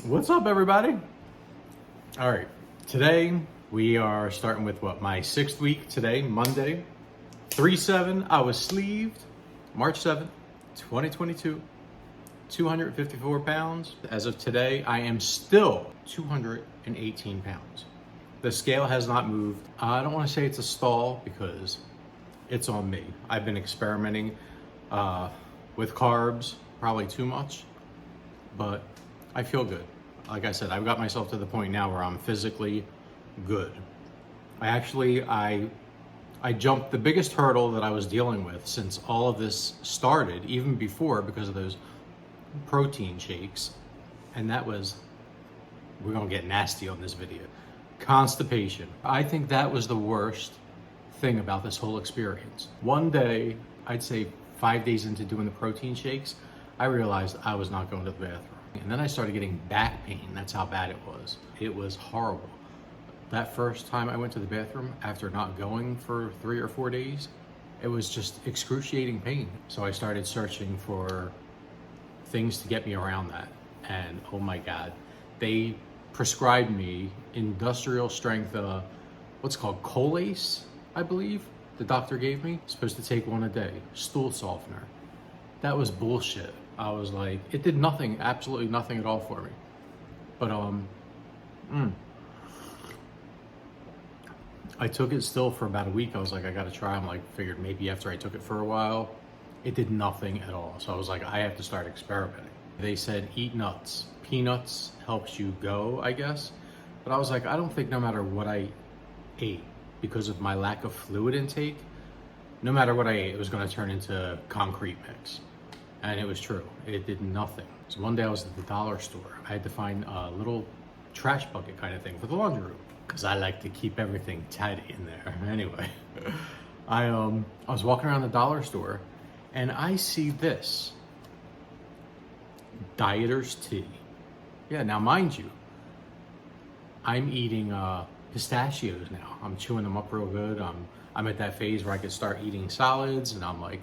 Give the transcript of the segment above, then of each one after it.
What's up, everybody? All right, today we are starting with my 6th week today, Monday, 3/7. I was sleeved, March 7th, 2022, 254 pounds. As of today, I am still 218 pounds. The scale has not moved. I don't want to say it's a stall because it's on me. I've been experimenting with carbs, probably too much, but I feel good. Like I said, I've got myself to the point now where I'm physically good. I jumped the biggest hurdle that I was dealing with since all of this started, even before, because of those protein shakes. And that was, we're gonna get nasty on this video, constipation. I think that was the worst thing about this whole experience. One day, I'd say 5 days into doing the protein shakes, I realized I was not going to the bathroom. And then I started getting back pain. That's how bad it was. It was horrible. That first time I went to the bathroom after not going for 3 or 4 days, it was just excruciating pain. So I started searching for things to get me around that. And oh my God, they prescribed me industrial strength, what's called Colace, I believe. The doctor gave me. Supposed to take one a day, stool softener. That was bullshit. I was like, it did nothing, absolutely nothing at all for me. But I took it still for about a week. I was like, I gotta try. I'm like, figured maybe after I took it for a while, it did nothing at all. So I was like, I have to start experimenting. They said eat nuts. Peanuts helps you go, I guess. But I was like, I don't think no matter what I ate, because of my lack of fluid intake, no matter what I ate, it was gonna turn into concrete mix. And it was true. It did nothing. So one day I was at the dollar store. I had to find a little trash bucket kind of thing for the laundry room, because I like to keep everything tidy in there. Anyway, I was walking around the dollar store and I see this dieter's tea. Yeah, now mind you, I'm eating pistachios now. I'm chewing them up real good. I'm at that phase where I could start eating solids, and I'm like,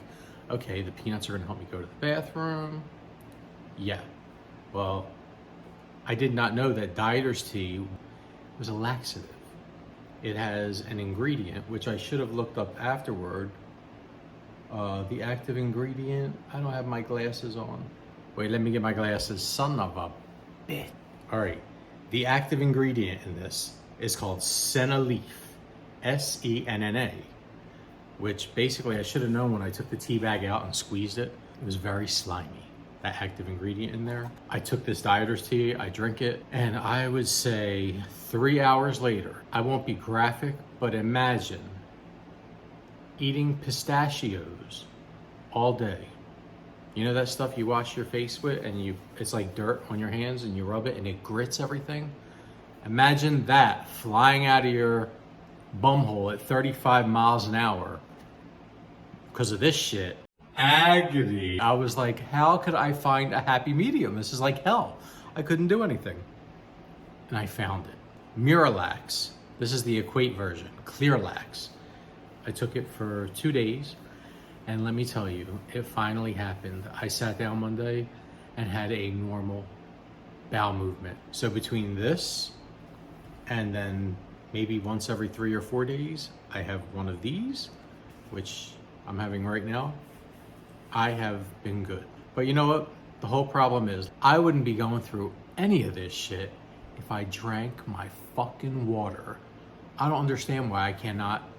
okay, the peanuts are gonna help me go to the bathroom. Yeah, well, I did not know that dieter's tea was a laxative. It has an ingredient, which I should have looked up afterward. The active ingredient, I don't have my glasses on. Wait, let me get my glasses, son of a bitch. All right, the active ingredient in this is called senna leaf, SENNA. Which basically I should have known when I took the tea bag out and squeezed it. It was very slimy, that active ingredient in there. I took this dieter's tea, I drink it, and I would say 3 hours later, I won't be graphic, but imagine eating pistachios all day. You know that stuff you wash your face with and it's like dirt on your hands and you rub it and it grits everything? Imagine that flying out of your bumhole at 35 miles an hour because of this shit. Agony. I was like, how could I find a happy medium? This is like hell. I couldn't do anything. And I found it. Miralax. This is the Equate version. Clearlax. I took it for 2 days, and let me tell you, it finally happened. I sat down Monday and had a normal bowel movement. So between this and then maybe once every 3 or 4 days, I have one of these, which I'm having right now. I have been good. But you know what? The whole problem is I wouldn't be going through any of this shit if I drank my fucking water. I don't understand why I cannot.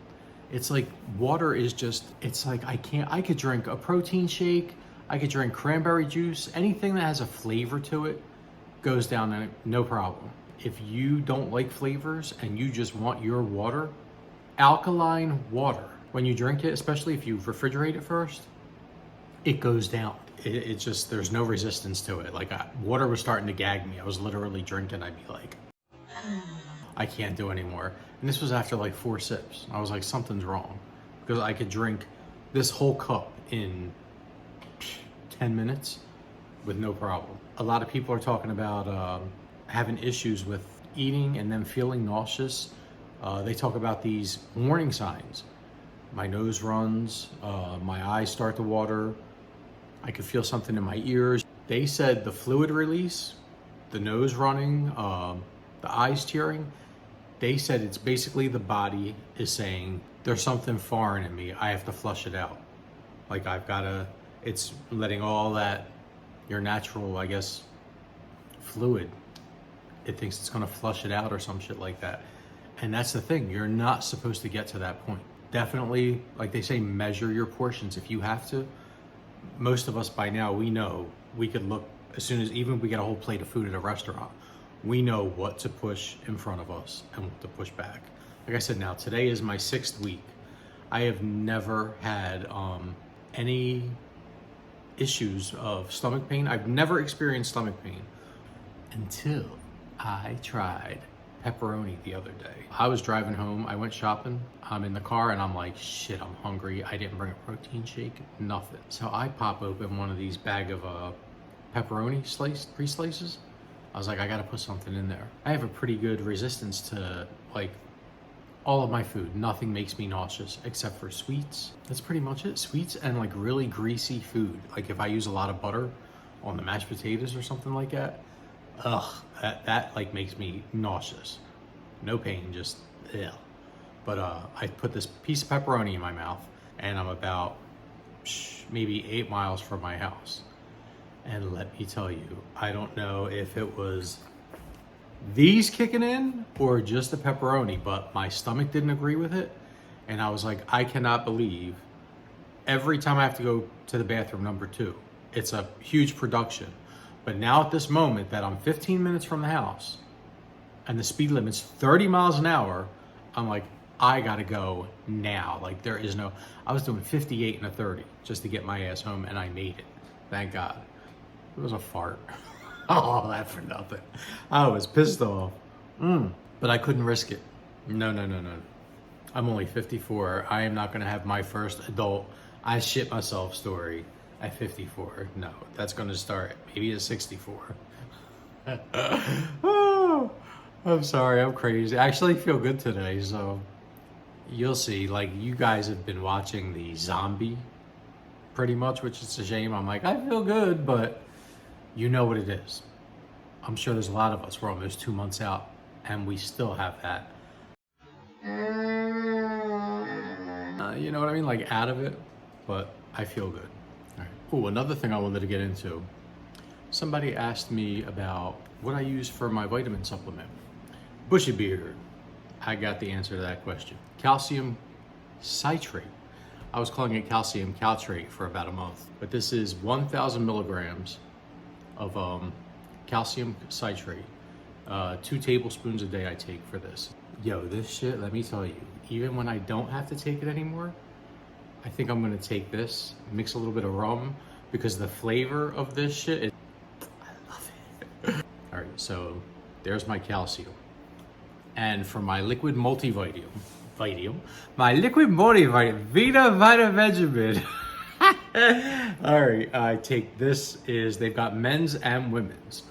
It's like water is just, it's like I could drink a protein shake, I could drink cranberry juice, anything that has a flavor to it goes down no problem. If you don't like flavors and you just want your water, alkaline water, when you drink it, especially if you refrigerate it first, it goes down. It just, there's no resistance to it. Like water was starting to gag me. I was literally drinking. I'd be like, I can't do anymore. And this was after like 4 sips. I was like, something's wrong. Because I could drink this whole cup in 10 minutes with no problem. A lot of people are talking about having issues with eating and then feeling nauseous. They talk about these warning signs. My nose runs, my eyes start to water. I could feel something in my ears. They said the fluid release the nose running, the eyes tearing. They said it's basically the body is saying there's something foreign in me. I have to flush it out. Like it's letting all that, your natural, I guess, fluid, it thinks it's gonna flush it out or some shit like that. And that's the thing, you're not supposed to get to that point. Definitely, like they say, measure your portions if you have to. Most of us by now, we know we could look, as soon as, even if we get a whole plate of food at a restaurant, we know what to push in front of us and what to push back. Like I said, now today is my 6th week. I have never had any issues of stomach pain. I've never experienced stomach pain until I tried pepperoni the other day. I was driving home, I went shopping, I'm in the car and I'm like, shit, I'm hungry. I didn't bring a protein shake, nothing. So I pop open one of these bag of pepperoni pre-slices. I was like, I gotta put something in there. I have a pretty good resistance to like all of my food. Nothing makes me nauseous except for sweets. That's pretty much it. Sweets and like really greasy food. Like if I use a lot of butter on the mashed potatoes or something like that, that like makes me nauseous. No pain, just ugh. But I put this piece of pepperoni in my mouth and I'm about maybe 8 miles from my house. And let me tell you, I don't know if it was these kicking in or just the pepperoni, but my stomach didn't agree with it. And I was like, I cannot believe every time I have to go to the bathroom, number 2, it's a huge production. But now at this moment that I'm 15 minutes from the house and the speed limit's 30 miles an hour, I'm like, I gotta go now. Like there is no, I was doing 58 and a 30 just to get my ass home and I made it. Thank God. It was a fart. Oh, that for nothing. I was pissed off. But I couldn't risk it. No. I'm only 54. I am not gonna have my first adult I shit myself story at 54. No, that's gonna start maybe at 64. Oh, I'm sorry, I'm crazy. I actually feel good today, so you'll see. Like you guys have been watching the zombie pretty much, which is a shame. I'm like, I feel good, but you know what it is. I'm sure there's a lot of us, we're almost 2 months out and we still have that. You know what I mean? Like out of it, but I feel good. All right. Oh, another thing I wanted to get into. Somebody asked me about what I use for my vitamin supplement. Bushy beard. I got the answer to that question. Calcium citrate. I was calling it calcium caltrate for about a month, but this is 1,000 milligrams of calcium citrate. 2 tablespoons a day I take for this. Yo, this shit, let me tell you, even when I don't have to take it anymore, I think I'm gonna take this, mix a little bit of rum, because the flavor of this shit, I love it. All right, so there's my calcium. And for my liquid multivitamin, my liquid multivitamin, Vita Vita Vegemin. All right, I take this, they've got men's and women's.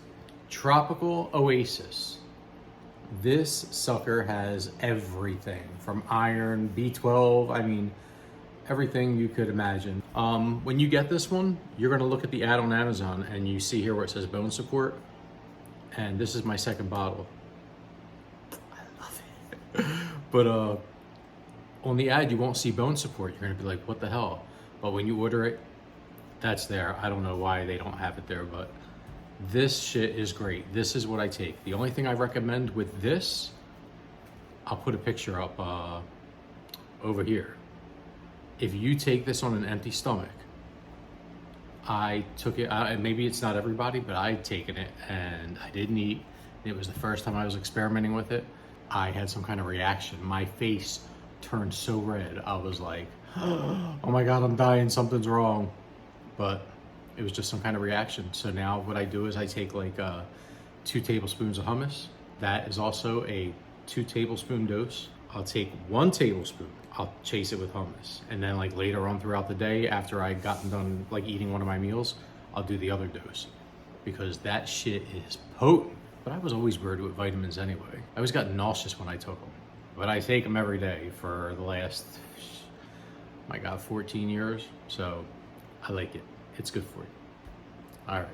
Tropical Oasis. This sucker has everything from iron, B12, I mean, everything you could imagine. When you get this one, you're gonna look at the ad on Amazon and you see here where it says bone support. And this is my second bottle. I love it. But on the ad, you won't see bone support. You're gonna be like, what the hell? But when you order it, that's there. I don't know why they don't have it there, but this shit is great. This is what I take. The only thing I recommend with this, I'll put a picture up over here. If you take this on an empty stomach, I took it, maybe it's not everybody, but I'd taken it and I didn't eat. It was the first time I was experimenting with it. I had some kind of reaction. My face turned so red. I was like, oh my God, I'm dying, something's wrong. But it was just some kind of reaction. So now what I do is I take like 2 tablespoons of hummus. That is also a 2 tablespoon dose. I'll take 1 tablespoon, I'll chase it with hummus. And then like later on throughout the day, after I'd gotten done like eating one of my meals, I'll do the other dose. Because that shit is potent. But I was always weird with vitamins anyway. I always got nauseous when I took them. But I take them every day for the last, my God, 14 years. So I like it. It's good for you. All right.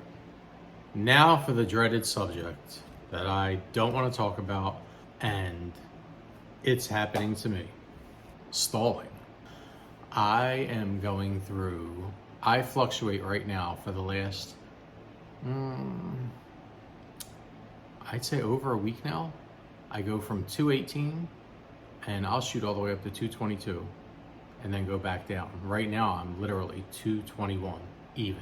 Now for the dreaded subject that I don't want to talk about, and it's happening to me. Stalling. I am going through, I fluctuate right now for the last, I'd say over a week now. I go from 218 and I'll shoot all the way up to 222 and then go back down. Right now I'm literally 221 even.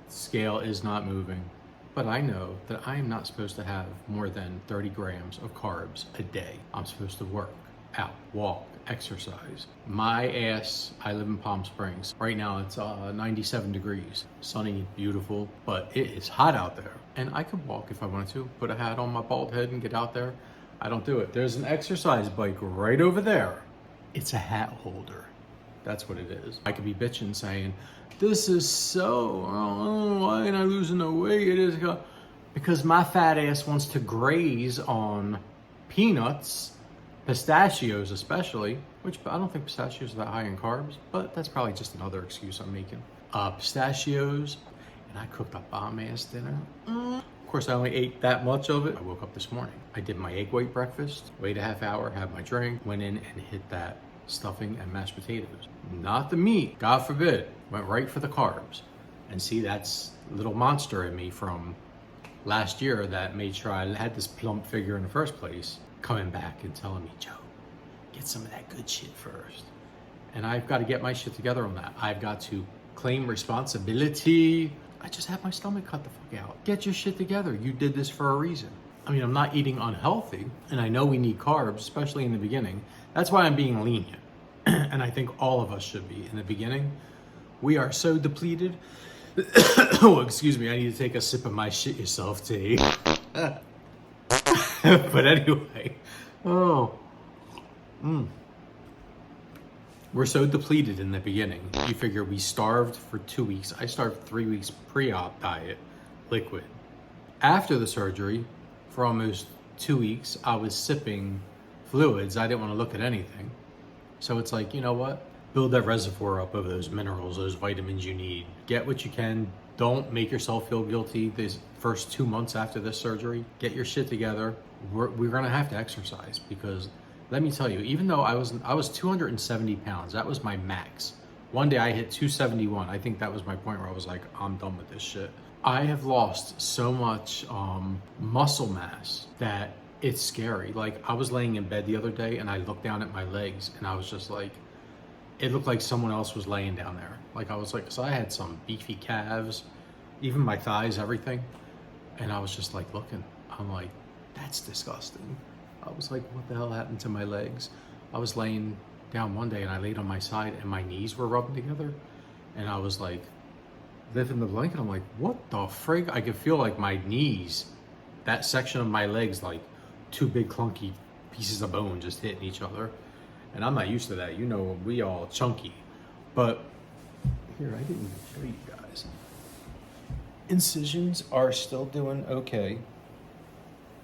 Scale is not moving, but I know that I am not supposed to have more than 30 grams of carbs a day. I'm supposed to work out, walk, exercise. My ass, I live in Palm Springs. Right now it's 97 degrees, sunny, beautiful, but it is hot out there. And I could walk if I wanted to, put a hat on my bald head and get out there. I don't do it. There's an exercise bike right over there. It's a hat holder. That's what it is. I could be bitching saying, this is so, why ain't I losing no weight? It is because my fat ass wants to graze on peanuts, pistachios especially, which I don't think pistachios are that high in carbs, but that's probably just another excuse I'm making. Pistachios, and I cooked a bomb ass dinner. Of course, I only ate that much of it. I woke up this morning. I did my egg white breakfast, wait a half hour, had my drink, went in and hit that stuffing and mashed potatoes. Not the meat, God forbid. Went right for the carbs. And see, that's a little monster in me from last year that made sure I had this plump figure in the first place, coming back and telling me, Joe, get some of that good shit first. And I've got to get my shit together on that. I've got to claim responsibility. I just had my stomach cut the fuck out. Get your shit together. You did this for a reason. I mean, I'm not eating unhealthy, and I know we need carbs, especially in the beginning. That's why I'm being lenient. And I think all of us should be. In the beginning, we are so depleted. Oh, excuse me, I need to take a sip of my shit yourself tea. But anyway, we're so depleted in the beginning. You figure we starved for 2 weeks. I starved 3 weeks pre-op diet, liquid. After the surgery, for almost 2 weeks, I was sipping fluids. I didn't want to look at anything. So it's like, you know what? Build that reservoir up of those minerals, those vitamins you need. Get what you can. Don't make yourself feel guilty these first 2 months after this surgery. Get your shit together. We're going to have to exercise because let me tell you, even though I was 270 pounds, that was my max. One day I hit 271. I think that was my point where I was like, I'm done with this shit. I have lost so much muscle mass that it's scary. Like I was laying in bed the other day and I looked down at my legs and I was just like, it looked like someone else was laying down there. Like I was like, so I had some beefy calves, even my thighs, everything. And I was just like looking, I'm like, that's disgusting. I was like, what the hell happened to my legs? I was laying down one day and I laid on my side and my knees were rubbing together. And I was like, lifting the blanket, I'm like, what the frig? I could feel like my knees, that section of my legs, like two big clunky pieces of bone just hitting each other. And I'm not used to that. You know, we all chunky. But here, I didn't even show you guys. Incisions are still doing okay.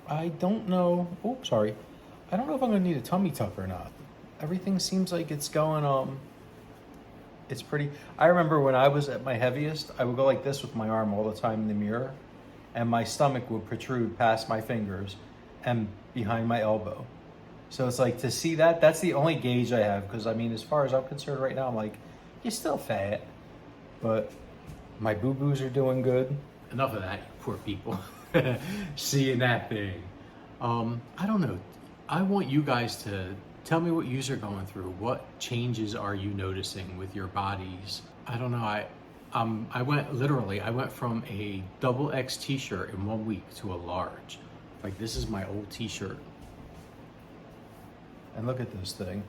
I don't know. Oh, sorry. I don't know if I'm gonna need a tummy tuck or not. Everything seems like it's going, it's pretty. I remember when I was at my heaviest, I would go like this with my arm all the time in the mirror, and my stomach would protrude past my fingers and behind my elbow. So it's like to see that, that's the only gauge I have. Because I mean, as far as I'm concerned right now, I'm like, you're still fat. But my boo-boos are doing good. Enough of that, you poor people. Seeing that thing. I don't know. I want you guys to tell me what yous are going through. What changes are you noticing with your bodies? I don't know. I went from a double X t-shirt in 1 week to a large. Like this is my old t-shirt. And look at this thing.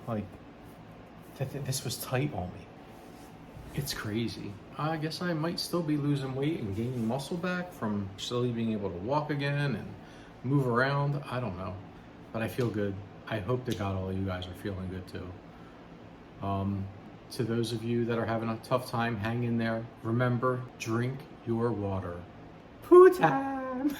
Like, this was tight on me. It's crazy. I guess I might still be losing weight and gaining muscle back from slowly being able to walk again and move around. I don't know. But I feel good. I hope to God all of you guys are feeling good too. To those of you that are having a tough time, hang in there. Remember, drink your water. Poo time!